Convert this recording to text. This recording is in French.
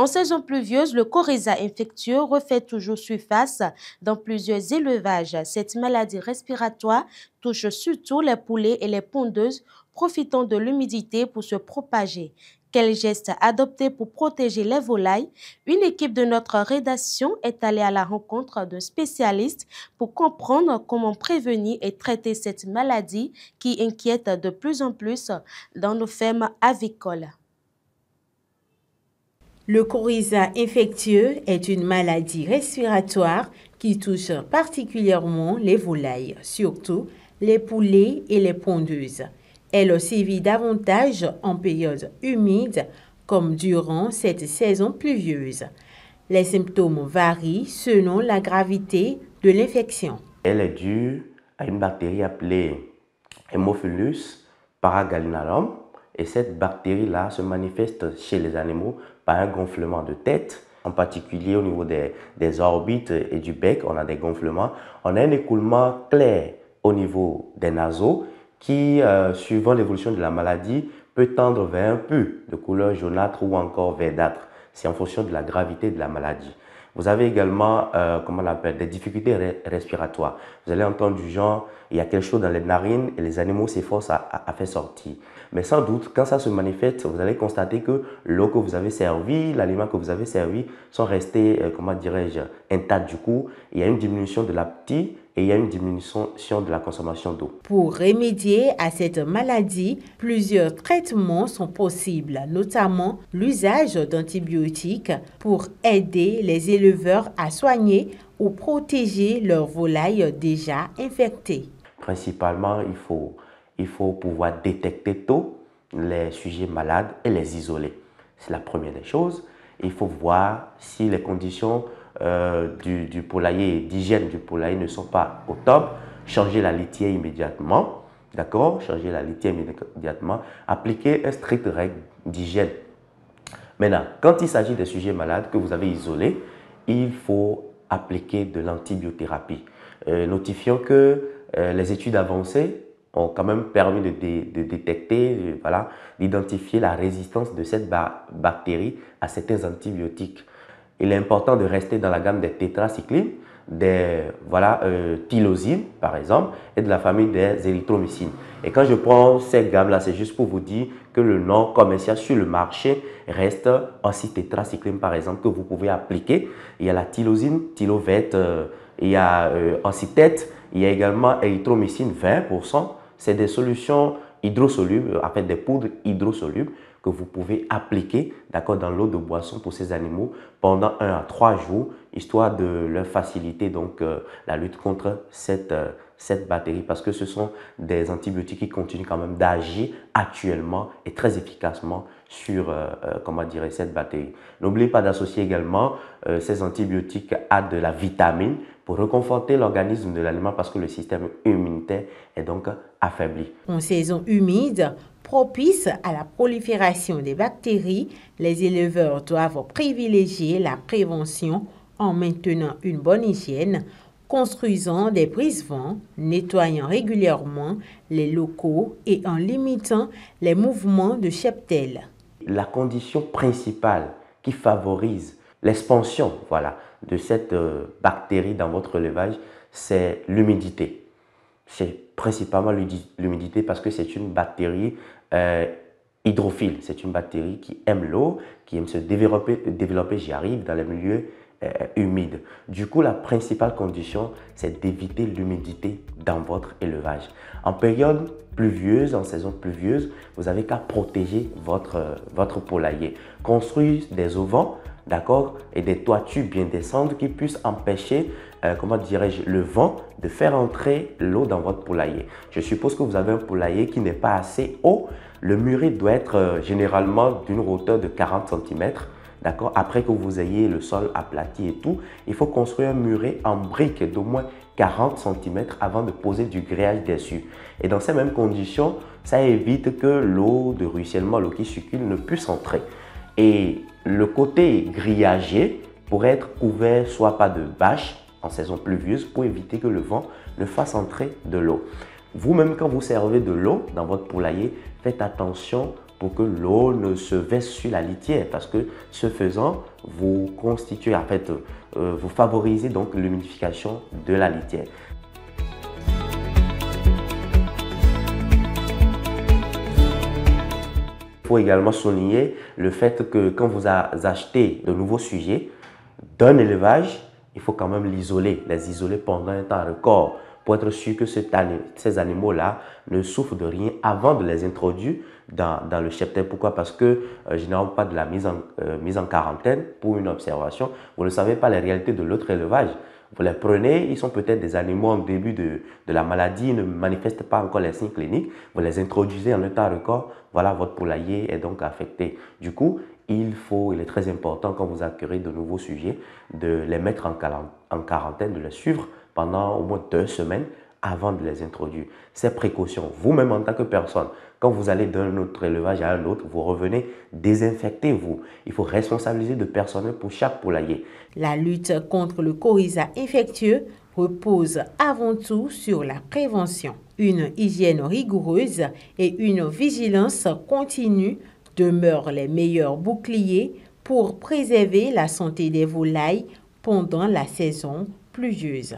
En saison pluvieuse, le coryza infectieux refait toujours surface dans plusieurs élevages. Cette maladie respiratoire touche surtout les poulets et les pondeuses, profitant de l'humidité pour se propager. Quels gestes adopter pour protéger les volailles? Une équipe de notre rédaction est allée à la rencontre d'un spécialiste pour comprendre comment prévenir et traiter cette maladie qui inquiète de plus en plus dans nos fermes avicoles. Le coryza infectieux est une maladie respiratoire qui touche particulièrement les volailles, surtout les poulets et les pondeuses. Elle sévit davantage en période humide comme durant cette saison pluvieuse. Les symptômes varient selon la gravité de l'infection. Elle est due à une bactérie appelée Haemophilus paragallinarium. Et cette bactérie-là se manifeste chez les animaux par un gonflement de tête, en particulier au niveau des orbites et du bec, on a des gonflements. On a un écoulement clair au niveau des naseaux qui, suivant l'évolution de la maladie, peut tendre vers un pus de couleur jaunâtre ou encore verdâtre. C'est en fonction de la gravité de la maladie. Vous avez également, comment on appelle, des difficultés respiratoires. Vous allez entendre du genre, il y a quelque chose dans les narines et les animaux s'efforcent à faire sortir. Mais sans doute, quand ça se manifeste, vous allez constater que l'eau que vous avez servie, l'aliment que vous avez servi sont restés, comment dirais-je, intacts du coup. Il y a une diminution de l'appétit et il y a une diminution de la consommation d'eau. Pour remédier à cette maladie, plusieurs traitements sont possibles, notamment l'usage d'antibiotiques pour aider les éleveurs à soigner ou protéger leurs volailles déjà infectées. Principalement, il faut pouvoir détecter tôt les sujets malades et les isoler. C'est la première des choses. Il faut voir si les conditions du poulailler, d'hygiène du poulailler ne sont pas au top. Changer la litière immédiatement. D'accord? Changer la litière immédiatement. Appliquer un strict règle d'hygiène. Maintenant, quand il s'agit des sujets malades que vous avez isolés, il faut appliquer de l'antibiothérapie. Notifions que les études avancées ont quand même permis de détecter, d'identifier la résistance de cette bactérie à certains antibiotiques. Il est important de rester dans la gamme des tétracyclines, des tylosine par exemple, et de la famille des érythromycines. Et quand je prends ces gammes-là, c'est juste pour vous dire que le nom commercial sur le marché reste oxytétracycline par exemple, que vous pouvez appliquer. Il y a la tylosine, Tylovette, il y a oxytète, il y a également érythromycine 20%. C'est des solutions hydrosolubles, en fait des poudres hydrosolubles que vous pouvez appliquer dans l'eau de boisson pour ces animaux pendant 1 à 3 jours, histoire de leur faciliter donc la lutte contre cette bactérie, parce que ce sont des antibiotiques qui continuent quand même d'agir actuellement et très efficacement sur cette bactérie. N'oubliez pas d'associer également ces antibiotiques à de la vitamine pour réconforter l'organisme de l'aliment, parce que le système immunitaire est donc affaibli. En saison humide, propice à la prolifération des bactéries, les éleveurs doivent privilégier la prévention en maintenant une bonne hygiène, construisant des brise-vents, nettoyant régulièrement les locaux et en limitant les mouvements de cheptel. La condition principale qui favorise l'expansion de cette bactérie dans votre élevage, c'est l'humidité. C'est principalement l'humidité parce que c'est une bactérie hydrophile. C'est une bactérie qui aime l'eau, qui aime se développer, j'y arrive, dans les milieux humides. Du coup, la principale condition, c'est d'éviter l'humidité dans votre élevage. En période pluvieuse, en saison pluvieuse, vous avez qu'à protéger votre poulailler. Construire des auvents, d'accord, et des toitures bien descentes qui puissent empêcher, le vent de faire entrer l'eau dans votre poulailler. Je suppose que vous avez un poulailler qui n'est pas assez haut. Le muret doit être généralement d'une hauteur de 40 cm. D'accord? Après que vous ayez le sol aplati et tout, il faut construire un muret en briques d'au moins 40 cm avant de poser du grillage dessus. Et dans ces mêmes conditions, ça évite que l'eau de ruissellement, l'eau qui circule, ne puisse entrer. Et le côté grillagé pourrait être couvert soit par de bâches en saison pluvieuse pour éviter que le vent ne fasse entrer de l'eau. Vous-même, quand vous servez de l'eau dans votre poulailler, faites attention pour que l'eau ne se verse sur la litière, parce que ce faisant, vous constituez, en fait, vous favorisez donc l'humidification de la litière. Il faut également souligner le fait que quand vous achetez de nouveaux sujets d'un élevage, il faut quand même les isoler pendant un temps record pour être sûr que ces animaux-là ne souffrent de rien avant de les introduire dans le cheptel. Pourquoi? Parce que généralement pas de la mise en quarantaine pour une observation. Vous ne savez pas les réalités de l'autre élevage. Vous les prenez, ils sont peut-être des animaux en début de la maladie, ils ne manifestent pas encore les signes cliniques. Vous les introduisez en un temps record, voilà, votre poulailler est donc affecté. Du coup, il est très important quand vous accueillez de nouveaux sujets de les mettre en quarantaine, de les suivre pendant au moins 2 semaines avant de les introduire. Ces précautions, vous-même en tant que personne, quand vous allez d'un autre élevage à un autre, vous revenez, désinfectez-vous. Il faut responsabiliser de personnel pour chaque poulailler. La lutte contre le coryza infectieux repose avant tout sur la prévention. Une hygiène rigoureuse et une vigilance continue demeurent les meilleurs boucliers pour préserver la santé des volailles pendant la saison pluvieuse.